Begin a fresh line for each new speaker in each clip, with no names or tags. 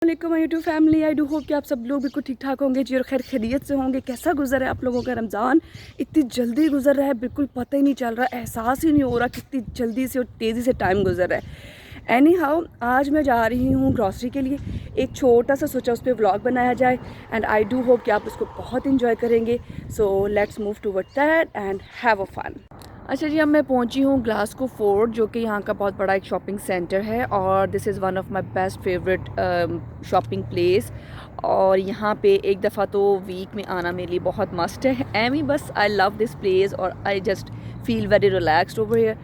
वालेकुम my YouTube family. I do hope कि आप सब लोग बिल्कुल ठीक ठाक होंगे जी और खैर खैरियत से होंगे। कैसा गुजर है आप लोगों का रमज़ान? इतनी जल्दी गुजर रहा है, बिल्कुल पता ही नहीं चल रहा, एहसास ही नहीं हो रहा कितनी जल्दी से और तेज़ी से टाइम गुजर रहा है। एनी हाउ, आज मैं जा रही हूँ ग्रॉसरी के लिए। एक छोटा सा सोचा उस पर व्लॉग बनाया जाए एंड आई डू होप कि आप उसको बहुत इंजॉय करेंगे। So let's move toward that and have a fun. अच्छा जी, अब मैं पहुंची हूँ ग्लासगो फोर्ट, जो कि यहाँ का बहुत बड़ा एक शॉपिंग सेंटर है और this is one of my best favourite shopping place. और यहाँ पे एक दफ़ा तो वीक में आना मेरे लिए बहुत मस्ट है। एमी बस आई लव दिस प्लेस और I just feel very relaxed over here.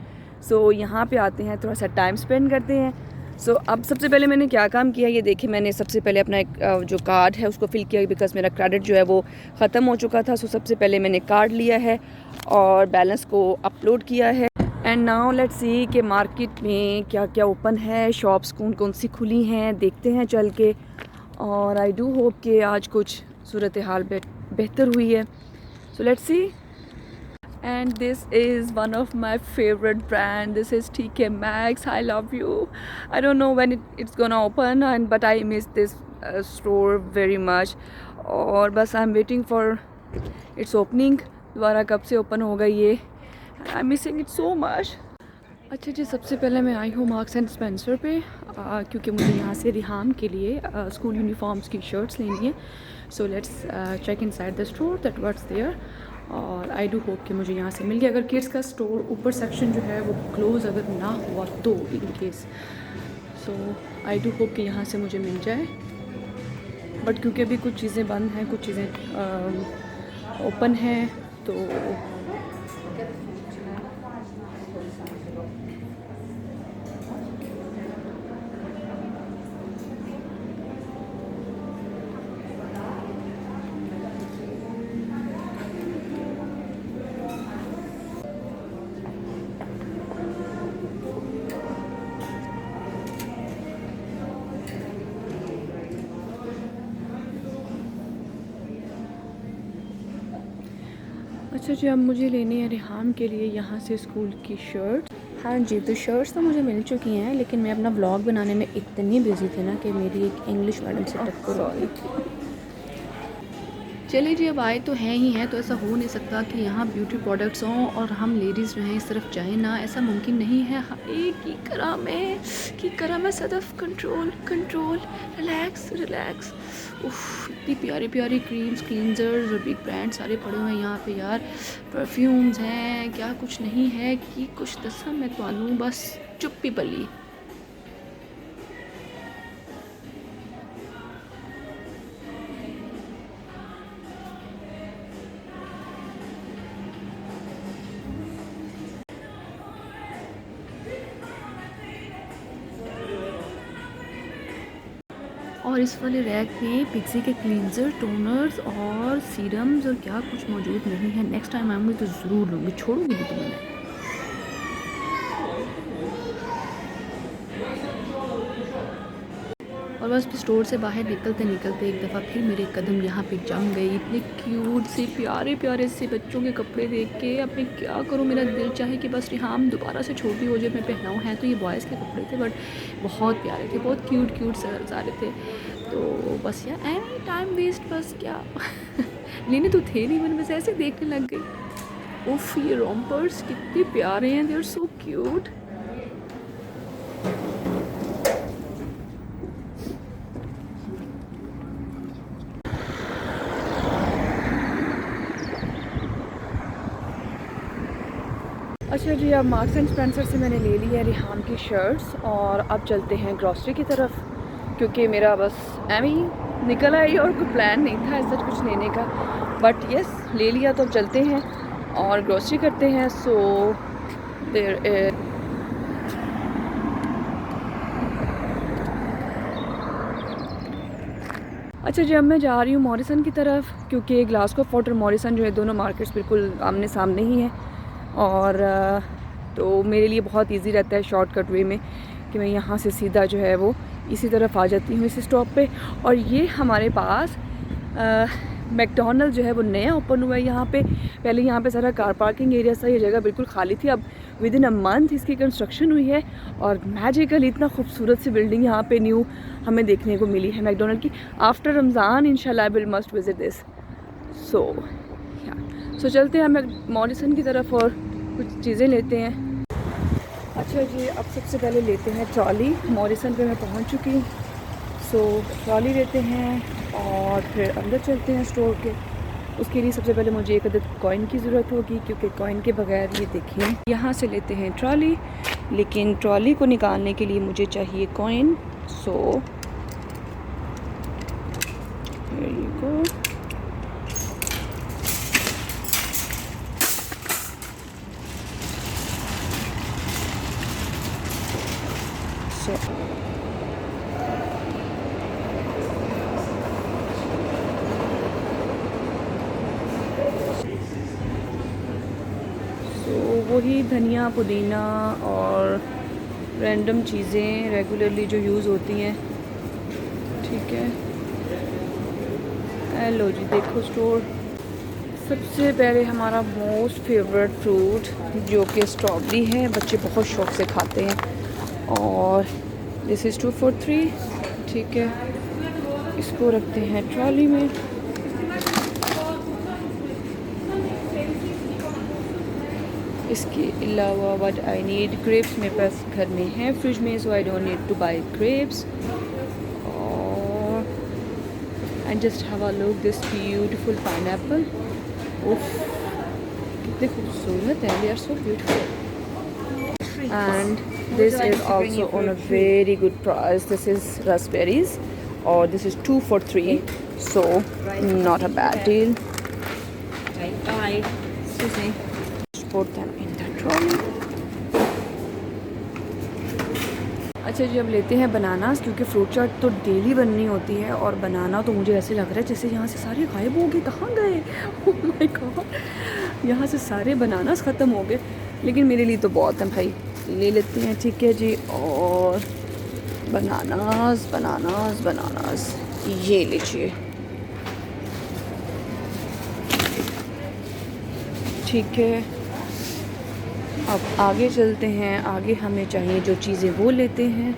So यहाँ पे आते हैं, थोड़ा सा टाइम स्पेंड करते हैं। सो अब सबसे पहले मैंने क्या काम किया, ये देखिए, मैंने सबसे पहले अपना एक जो कार्ड है उसको फिल किया बिकॉज मेरा क्रेडिट जो है वो ख़त्म हो चुका था। सो सबसे पहले मैंने कार्ड लिया है और बैलेंस को अपलोड किया है। एंड नाउ लेट्स सी कि मार्केट में क्या क्या ओपन है, शॉप्स कौन कौन सी खुली हैं, देखते हैं चल के। और आई डू होप कि आज कुछ सूरत हाल बेहतर हुई है। So let's see. And this is one of my favorite brand. This is TK Maxx. I love you. I don't know when it's gonna open, but I miss this store very much. और बस I'm waiting for its opening. दोबारा कब से open होगा ये? I'm missing it so much. अच्छा जी, सबसे पहले मैं आई हूँ मार्क्स एंड स्पेंसर पे क्योंकि मुझे यहाँ से रिहान के लिए स्कूल यूनिफॉर्म्स की शर्ट्स लेनी है। So let's check inside the store that what's there. और आई डू होप कि मुझे यहाँ से मिल गया। अगर किड्स का स्टोर ऊपर सेक्शन जो है वो क्लोज़ अगर ना हुआ तो in case, so I do hope कि यहाँ से मुझे मिल जाए। बट क्योंकि अभी कुछ चीज़ें बंद हैं, कुछ चीज़ें ओपन हैं, तो अच्छा जी, अब मुझे लेनी है रिहान के लिए यहाँ से स्कूल की शर्ट। हाँ जी, तो शर्ट्स तो मुझे मिल चुकी हैं, लेकिन मैं अपना व्लॉग बनाने में इतनी बिजी थी ना कि मेरी एक इंग्लिश मैडम से टक्कर हो गई थी। चलिए जी, अब आए तो हैं ही हैं, तो ऐसा हो नहीं सकता कि यहाँ ब्यूटी प्रोडक्ट्स हों और हम लेडीज़ जो हैं इस तरफ जाएँ ना, ऐसा मुमकिन नहीं है। की करा में Sadaf, control control, relax relax. उफ, इतनी प्यारी प्यारी क्रीम्स, क्लींजर्स और बिग ब्रांड सारे पड़े हुए हैं यहाँ पे यार। परफ्यूम्स हैं, क्या कुछ नहीं है कि कुछ दसा मैं तो बस चुप्पी पली। और इस वाले रैक में पिक्सी के क्लींजर, टोनर्स और सीरम्स और क्या कुछ मौजूद नहीं है। नेक्स्ट टाइम आऊँगी तो ज़रूर लूँगी, छोड़ूंगी नहीं तुम्हें मैं। और बस स्टोर से बाहर निकलते निकलते एक दफ़ा फिर मेरे कदम यहाँ पे जम गई। इतने क्यूट से प्यारे प्यारे से बच्चों के कपड़े देख के अब मैं क्या करूँ, मेरा दिल चाहे कि बस रिहान दोबारा से छोटी हो जाए, मैं पहनाऊँ। हैं तो ये बॉयज़ के कपड़े थे बट बहुत प्यारे थे, बहुत क्यूट क्यूट सारे थे। तो बस यार एनी टाइम वेस्ट, बस क्या लेने तो थे नहीं, मैंने बस ऐसे देखने लग गई। उफ, ये रोम्पर्स कितने प्यारे हैं, दे आर सो क्यूट। अच्छा जी, अब मार्क्स एंड स्पेंसर से मैंने ले ली है रिहान की शर्ट्स और अब चलते हैं ग्रॉसरी की तरफ, क्योंकि मेरा बस एम ही निकल आई और कोई प्लान नहीं था ऐसा कुछ लेने का। बट यस, ले लिया तो अब चलते हैं और ग्रॉसरी करते हैं। सो देयर अच्छा जी, अब मैं जा रही हूँ मॉरिसन की तरफ, क्योंकि ग्लासगो फोर्ट और मॉरिसन जो है दोनों मार्केट्स बिल्कुल आमने सामने ही हैं। और तो मेरे लिए बहुत इजी रहता है शॉर्टकट वे में कि मैं यहाँ से सीधा जो है वो इसी तरफ आ जाती हूँ इस स्टॉप पे। और ये हमारे पास मैकडोनल्ड जो है वो नया ओपन हुआ है यहाँ पे। पहले यहाँ पे सारा कार पार्किंग एरिया था, ये जगह बिल्कुल खाली थी। अब विद इन अ मंथ इसकी कंस्ट्रक्शन हुई है और मैजिकल इतना खूबसूरत सी बिल्डिंग यहाँ पे न्यू हमें देखने को मिली है मैकडोनल्ड की। आफ्टर रमज़ान इंशाल्लाह I will must visit this. So चलते हैं हम मॉरिसन की तरफ और कुछ चीज़ें लेते हैं। अच्छा जी, अब सबसे पहले लेते हैं ट्रॉली। मॉरिसन पे मैं पहुँच चुकी हूँ। सो ट्रॉली लेते हैं और फिर अंदर चलते हैं स्टोर के। उसके लिए सबसे पहले मुझे एक अदद कॉइन की ज़रूरत होगी, क्योंकि कॉइन के बगैर ये देखें यहाँ से लेते हैं ट्रॉली, लेकिन ट्रॉली को निकालने के लिए मुझे चाहिए coin. So here you go. वही धनिया पुदीना और रैंडम चीज़ें रेगुलरली जो यूज़ होती हैं। ठीक है, हेलो जी, देखो स्टोर। सबसे पहले हमारा मोस्ट फेवरेट फ्रूट जो कि स्ट्रॉबेरी है, बच्चे बहुत शौक़ से खाते हैं। और दिस इज़ 2 for 3। ठीक है, इसको रखते हैं ट्रॉली में। इसके अलावा व्हाट आई नीड, ग्रेप्स मेरे पास घर में है फ्रिज में, so I don't need to buy grapes. और and just have a look this beautiful pineapple. उफ, कितने खूबसूरत हैं, they are so beautiful. And this is also on a very good price. This is raspberries और this is 2 for 3, so not a bad deal.
Bye. Excuse me.
Put them in the trolley. अच्छा जी, अब लेते हैं bananas, क्योंकि fruit चाट तो daily बननी होती है और बनाना तो मुझे ऐसे लग रहा है जैसे यहाँ से सारे गायब हो गए। कहाँ गए? ओह माय गॉड, यहाँ से सारे बनानास ख़त्म हो गए, लेकिन मेरे लिए तो बहुत हैं भाई, ले लेते हैं। ठीक है जी, और बनानास बनानास बनानास ये लीजिए। ठीक है, अब आगे चलते हैं। आगे हमें चाहिए जो चीज़ें वो लेते हैं।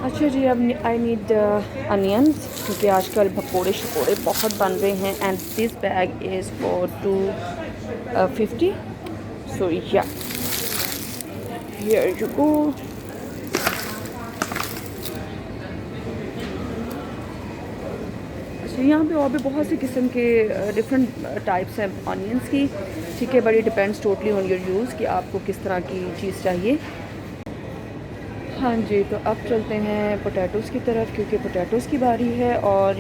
अच्छा जी, अब आई नीड अनियंस, क्योंकि आजकल पकोड़े शकोड़े बहुत बन रहे हैं। And this bag is for 250, सो या हियर यू गो। अच्छा, यहाँ पे और भी बहुत सी किस्म के डिफरेंट टाइप्स हैं अनियंस की। ठीक है, but it depends totally on your use कि आपको किस तरह की चीज़ चाहिए। हाँ जी, तो अब चलते हैं पोटैटोज़ की तरफ, क्योंकि पोटैटोज़ की बारी है। और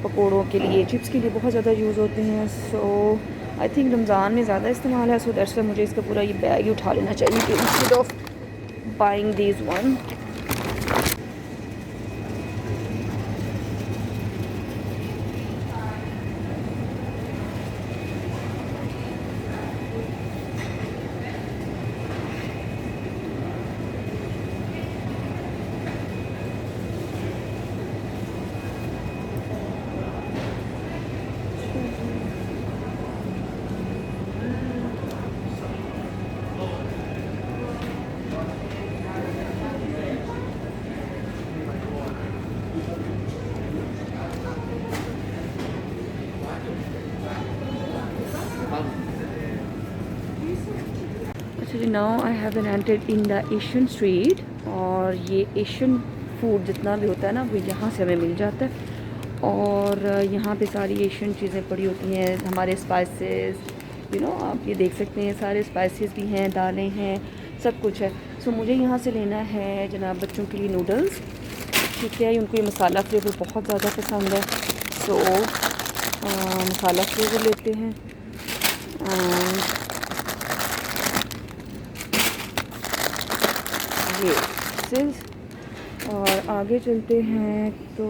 पकोड़ों के लिए, चिप्स के लिए बहुत ज़्यादा यूज़ होते हैं। सो आई थिंक रमज़ान में ज़्यादा इस्तेमाल है, सो दैट्स व्हाई मुझे इसका पूरा ये बैग ही उठा लेना चाहिए कि instead of buying these one. Actually now I have entered in the Asian street. और ये एशियन फूड जितना भी होता है ना, वो यहाँ से हमें मिल जाता है। और यहाँ पे सारी एशियन चीज़ें पड़ी होती हैं, हमारे स्पाइसेस, आप ये देख सकते हैं, सारे स्पाइसेस भी हैं, दालें हैं, सब कुछ है। सो मुझे यहाँ से लेना है जनाब बच्चों के लिए नूडल्स। ठीक है, उनको ये मसाला फ्लेवर बहुत ज़्यादा पसंद है। सो मसाला फ्लेवर लेते हैं एंड ये सिल्स। और आगे चलते हैं तो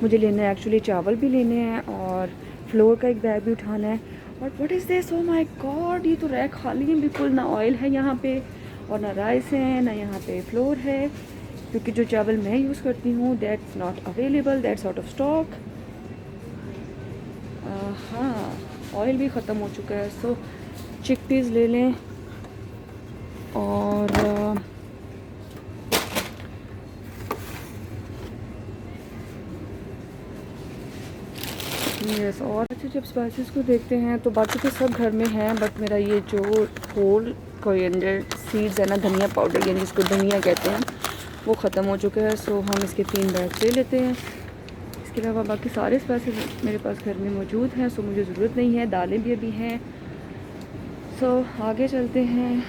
मुझे लेना है एक्चुअली चावल भी लेने हैं और फ्लोर का एक बैग भी उठाना है। और what is this, oh my God, ये तो रैक खाली है बिल्कुल, ना ऑयल है यहाँ पे और ना राइस है, ना यहाँ पे फ्लोर है, क्योंकि जो चावल मैं यूज़ करती हूँ that's not available, that's out of stock. हाँ, ऑयल भी ख़त्म हो चुका है। सो चिकपीस ले लें और यस। और अच्छा, जब स्पाइसेस को देखते हैं तो बाकी तो सब घर में हैं, बट मेरा ये जो होल कोरिएंडर सीड्स है ना, धनिया पाउडर यानी जिसको धनिया कहते हैं, वो ख़त्म हो चुका है। सो हम इसके 3 बैग ले लेते हैं। इसके अलावा बाकी सारे स्पाइसेस मेरे पास घर में मौजूद हैं, सो मुझे ज़रूरत नहीं है। दालें भी अभी हैं। सो आगे चलते हैं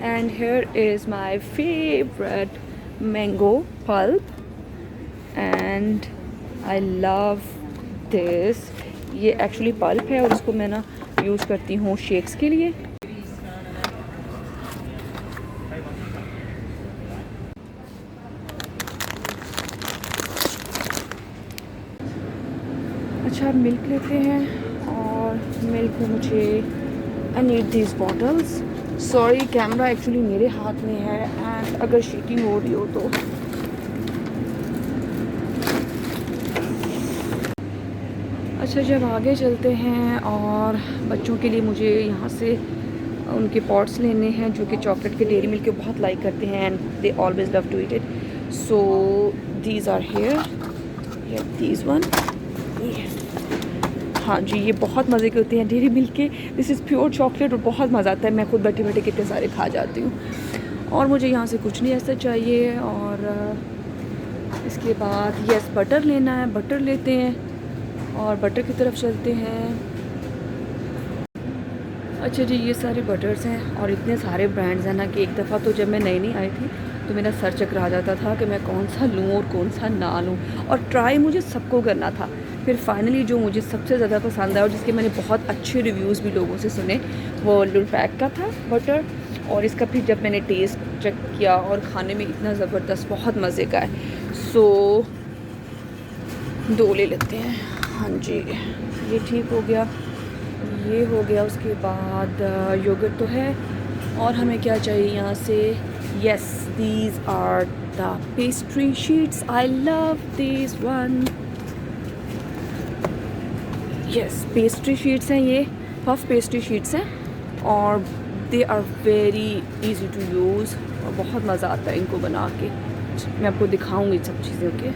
and here is my favourite mango pulp and I love this. ये एक्चुअली पल्प है और इसको मैं ना यूज़ करती हूँ शेक्स के लिए। अच्छा, मिल्क लेते हैं और मिल्क में मुझे I need these bottles. Sorry, camera actually मेरे हाथ में है एंड अगर शेकिंग हो रही हो तो अच्छा। जब आगे चलते हैं और बच्चों के लिए मुझे यहाँ से उनके पॉट्स लेने हैं जो कि चॉकलेट के डेयरी मिल्क के बहुत लाइक करते हैं and they always love to eat it. So these are here, these one. हाँ जी, ये बहुत मज़े के होते हैं डेयरी मिल्क के। दिस इज़ प्योर चॉकलेट और बहुत मज़ा आता है। मैं खुद बैठे बैठे कितने सारे खा जाती हूँ। और मुझे यहाँ से कुछ नहीं ऐसा चाहिए। और इसके बाद यस, बटर लेना है, बटर लेते हैं और बटर की तरफ चलते हैं। अच्छा जी, ये सारे बटर्स हैं और इतने सारे ब्रांड्स हैं ना कि एक दफ़ा तो जब मैं नई नई आई थी तो मेरा सर चकरा जाता था कि मैं कौन सा लूँ और कौन सा ना लूँ, और ट्राई मुझे सबको करना था। फिर फाइनली जो मुझे सबसे ज़्यादा पसंद आया और जिसके मैंने बहुत अच्छे रिव्यूज़ भी लोगों से सुने, वो लुलपैक का था बटर। और इसका फिर जब मैंने टेस्ट चेक किया और खाने में इतना ज़बरदस्त, बहुत मज़े का है। सो 2 ले लेते हैं। हाँ जी, ये ठीक हो गया, ये हो गया। उसके बाद योगर्ट तो है और हमें क्या चाहिए यहाँ से। Yes, these are the pastry sheets, I love this one. Yes, pastry sheets हैं, ये पफ पेस्ट्री शीट्स हैं और they are very easy to use और बहुत मज़ा आता है इनको बना के। मैं आपको दिखाऊंगी सब चीज़ें। ओके,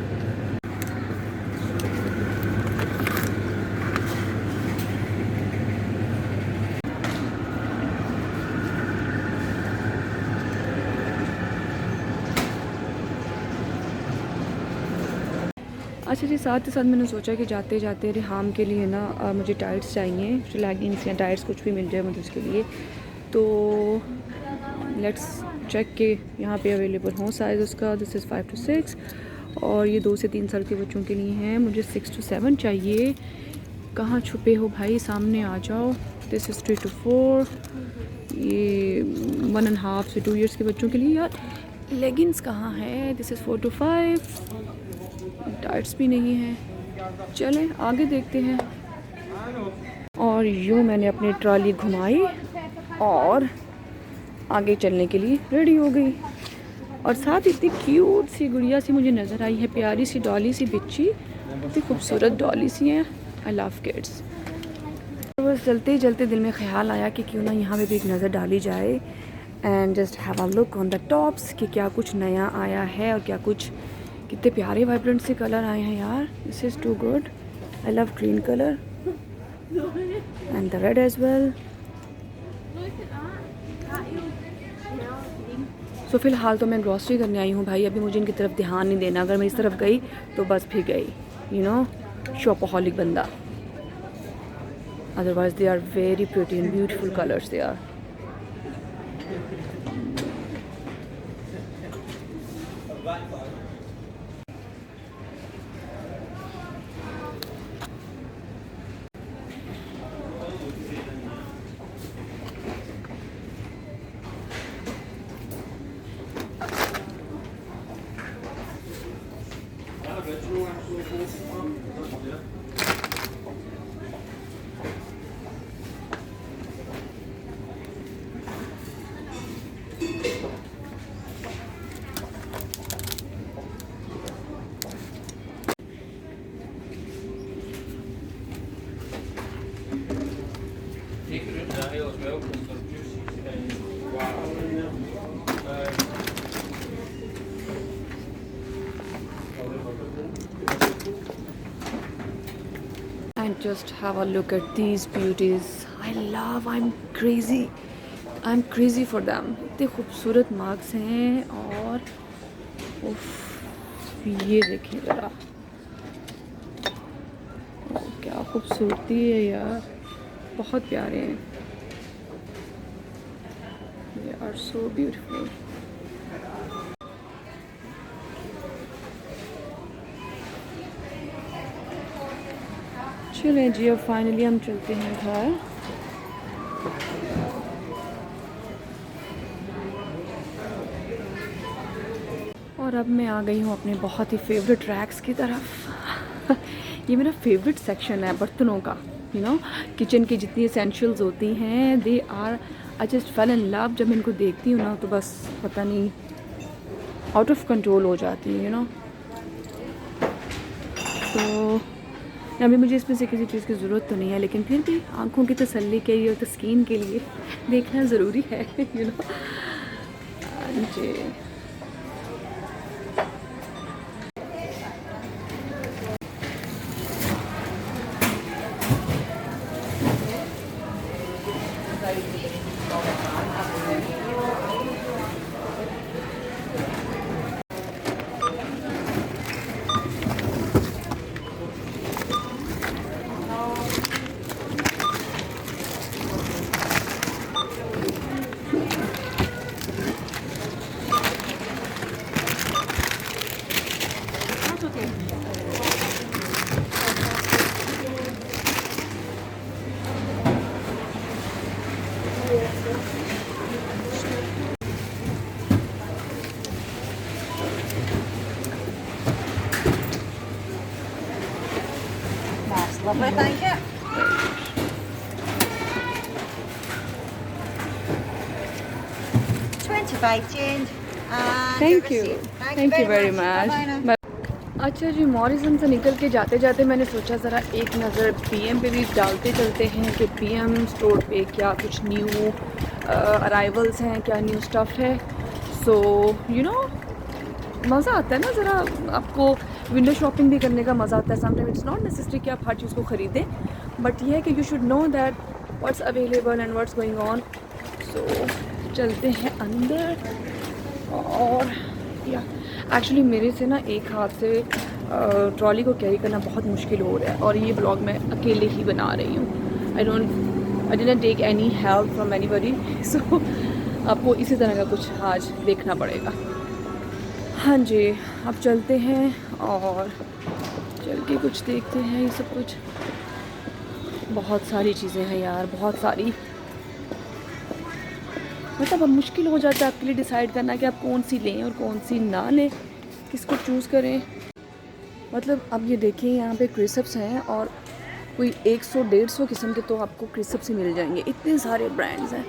अच्छा जी, साथ ही साथ मैंने सोचा कि जाते जाते रिहाम के लिए ना मुझे टाइट्स चाहिए, लेगिंग्स या टाइट्स कुछ भी मिल जाए मुझे उसके लिए। तो लेट्स चेक के यहाँ पे अवेलेबल हो साइज़ उसका। दिस इज़ 5 to 6 और ये 2 से 3 साल के बच्चों के लिए हैं। मुझे 6 to 7 चाहिए। कहाँ छुपे हो भाई, सामने आ जाओ। दिस इज़ 3 to 4, ये 1.5 से 2 years के बच्चों के लिए। यार लेगिंग्स कहाँ है। दिस इज़ 4 to 5, टाइट्स भी नहीं है। चलें आगे देखते हैं। और यूँ मैंने अपनी ट्रॉली घुमाई और आगे चलने के लिए रेडी हो गई। और साथ इतनी क्यूट सी गुड़िया सी मुझे नज़र आई है, प्यारी सी डॉली सी बिच्ची, इतनी खूबसूरत डॉली सी हैं। I love kids. बस चलते ही चलते दिल में ख्याल आया कि क्यों ना यहाँ पे भी एक नज़र डाली जाए and just have a look on the tops कि क्या कुछ नया आया है और क्या कुछ। कितने प्यारे वाइब्रेंट से कलर आए हैं यार। This is too good. I love green colour and the red as well. So फ़िलहाल तो मैं ग्रॉसरी करने आई हूँ भाई। अभी मुझे इनकी तरफ ध्यान नहीं देना। अगर मैं इस तरफ गई तो बस फिर गई, यू नो, शॉपaholic बंदा। Otherwise they are very pretty and beautiful colours they are. And just have a look at these beauties. I'm crazy for them. इतने खूबसूरत मार्क्स हैं और उफ, ये देखिए ज़रा, क्या खूबसूरती है यार, बहुत प्यारे हैं. They are so beautiful. चलें जी, अब फाइनली हम चलते हैं घर. और अब मैं आ गई हूँ अपने बहुत ही फेवरेट रैक्स की तरफ. ये मेरा फेवरेट सेक्शन है बर्तनों का. किचन की जितनी एसेंशियल्स होती हैं, they are, I just fell in love. जब मैं इनको देखती हूँ ना तो बस पता नहीं, आउट ऑफ कंट्रोल हो जाती है. तो अभी मुझे इसमें से किसी चीज़ की ज़रूरत तो नहीं है, लेकिन फिर भी आँखों की तसल्ली के लिए और तस्कीन के लिए देखना ज़रूरी है. जी.
Lovely, thank you. £25 change.
Thank you very much. अच्छा जी, मॉरिसन से निकल के जाते जाते मैंने सोचा ज़रा एक नज़र पीएम पे भी डालते चलते हैं कि पीएम स्टोर पे क्या कुछ न्यू अराइवल्स हैं, क्या न्यू स्टफ़ है. सो मज़ा आता है ना, ज़रा आपको विंडो शॉपिंग भी करने का मज़ा आता है. समटाइम इट्स नॉट नेसेसरी कि आप हर चीज़ को ख़रीदें, बट ये है कि you should know that what's available and what's going on. So चलते हैं अंदर. और या एक्चुअली मेरे से ना एक हाथ से ट्रॉली को कैरी करना बहुत मुश्किल हो रहा है, और ये ब्लॉग मैं अकेले ही बना रही हूँ. I didn't take any help from anybody. So आपको इसी तरह का कुछ आज देखना पड़ेगा. हाँ जी, अब चलते हैं और चल के कुछ देखते हैं. ये सब कुछ बहुत सारी चीज़ें हैं यार, बहुत सारी. मतलब अब मुश्किल हो जाता है आपके लिए डिसाइड करना कि आप कौन सी लें और कौन सी ना लें, किसको चूज़ करें. मतलब अब ये देखिए, यहाँ पे क्रिस्प्स हैं और कोई 100-150 किस्म के तो आपको क्रिस्प्स ही मिल जाएंगे. इतने सारे ब्रांड्स हैं.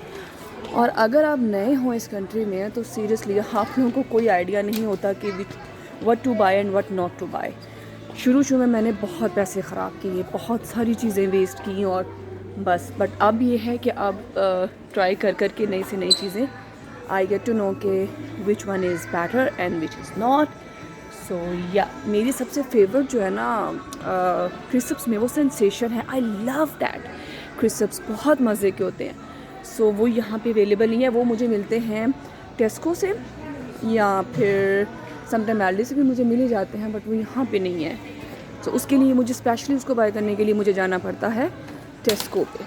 और अगर आप नए हो इस कंट्री में तो सीरियसली आप लोगों को कोई आइडिया नहीं होता कि what to buy and what not to buy. शुरू में मैंने बहुत पैसे ख़राब किए, बहुत सारी चीज़ें वेस्ट की और बस. बट अब ये है कि अब ट्राई कर के नई से नई चीज़ें आई गेट टू नो के which one is better and which is not. So या मेरी सबसे फेवरेट जो है ना क्रिस्प्स में, वो सेंसेशन है. I love that. क्रिस्प्स बहुत मज़े के होते हैं. सो वो यहाँ पे अवेलेबल नहीं है. वो मुझे मिलते हैं टेस्को से या फिर समटाइम एल्डी से भी मुझे मिल ही जाते हैं, बट वो यहाँ पे नहीं है. सो उसके लिए मुझे स्पेशली उसको बाय करने के लिए मुझे जाना पड़ता है टेस्को पे.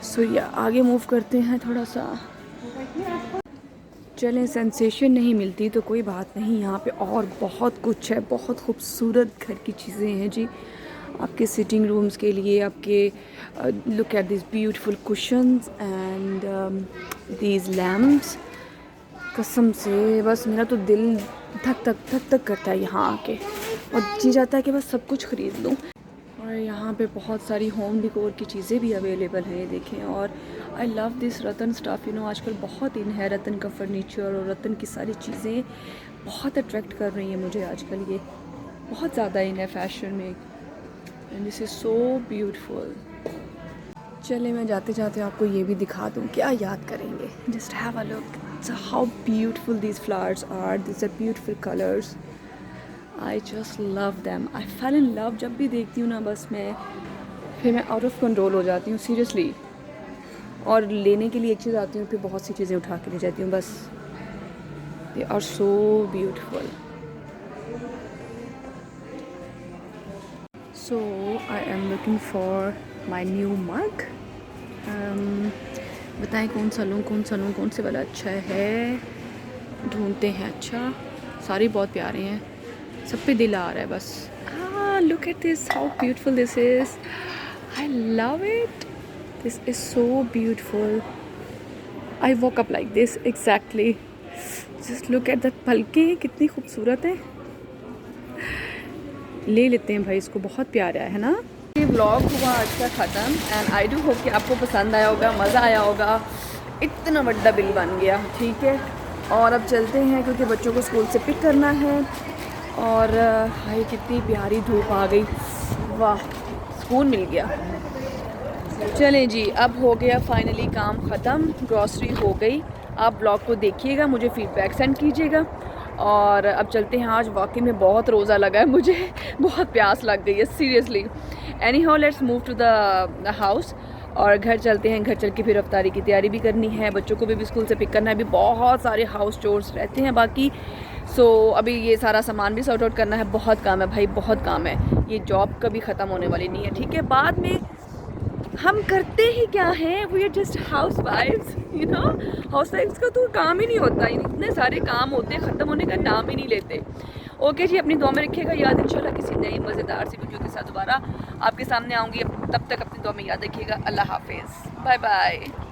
सो या आगे मूव करते हैं थोड़ा सा. चलें, सेंसेशन नहीं मिलती तो कोई बात नहीं, यहाँ पे और बहुत कुछ है. बहुत खूबसूरत घर की चीज़ें हैं जी, आपके सिटिंग रूम्स के लिए. आपके look at this beautiful cushions and these lamps. कसम से बस मेरा तो दिल धक धक करता है यहाँ आके. और जी चाहता है कि बस सब कुछ ख़रीद लूँ। और यहाँ पे बहुत सारी होम डिकोर की चीज़ें भी अवेलेबल हैं, ये देखें। और आई love this Ratan stuff, you know आजकल बहुत इन है रतन का फर्नीचर और रतन की सारी चीज़ें बहुत अट्रैक्ट कर रही हैं मुझे आजकल, ये बहुत ज़्यादा इन है फैशन में। And this is so beautiful. चले मैं जाते जाते आपको ये भी दिखा दूँ, क्या याद करेंगे। Just have a look how beautiful these flowers are, this are beautiful colours. I just love them, I fell in love. जब भी देखती हूँ ना बस फिर मैं आउट ऑफ कंट्रोल हो जाती हूँ सीरियसली। और लेने के लिए एक चीज़ आती हूँ फिर बहुत सी चीज़ें उठा के ले जाती हूँ बस। They are so beautiful. So I am looking for my new mug. बताएं कौन सा लूँ कौन से वाला अच्छा है, ढूंढते हैं। अच्छा, सारे बहुत प्यारे हैं, सब पे दिल आ रहा है बस। Look at this, how beautiful this is, I love it, this is so beautiful. I walk up like this exactly, just look at the पलकें कितनी खूबसूरत हैं। ले लेते हैं भाई इसको, बहुत प्यारा है ना। ये व्लॉग हुआ आज का ख़त्म एंड आई डू होप कि आपको पसंद आया होगा, मज़ा आया होगा। इतना बड़ा बिल बन गया, ठीक है। और अब चलते हैं क्योंकि बच्चों को स्कूल से पिक करना है। और हाय कितनी प्यारी धूप आ गई, वाह सुकून मिल गया। चलें जी, अब हो गया फाइनली काम ख़त्म, ग्रॉसरी हो गई। आप ब्लॉग को देखिएगा, मुझे फ़ीडबैक सेंड कीजिएगा। और अब चलते हैं, आज वाकई में बहुत रोज़ा लगा है मुझे, बहुत प्यास लग गई है seriously. Anyhow let's move to the house और घर चलते हैं। घर चल के फिर अफ्तारी की तैयारी भी करनी है, बच्चों को भी स्कूल से पिक करना है। अभी बहुत सारे हाउस चोर्स रहते हैं बाकी। सो अभी ये सारा सामान भी सॉर्ट आउट करना है। बहुत काम है भाई, बहुत काम है। ये जॉब कभी ख़त्म होने वाली नहीं है, ठीक है। बाद में हम करते ही क्या हैं, वी आर जस्ट हाउस वाइफ्स, यू नो। हाउस वाइफ्स का तो काम ही नहीं होता, इतने सारे काम होते हैं, ख़त्म होने का नाम ही नहीं लेते। ओके जी, अपनी दुआ में रखिएगा याद, इंशाल्लाह किसी नई मज़ेदार सी वीडियो के साथ दोबारा आपके सामने आऊँगी। तब तक अपनी दुआ में याद रखिएगा। अल्लाह हाफिज़, बाय बाय।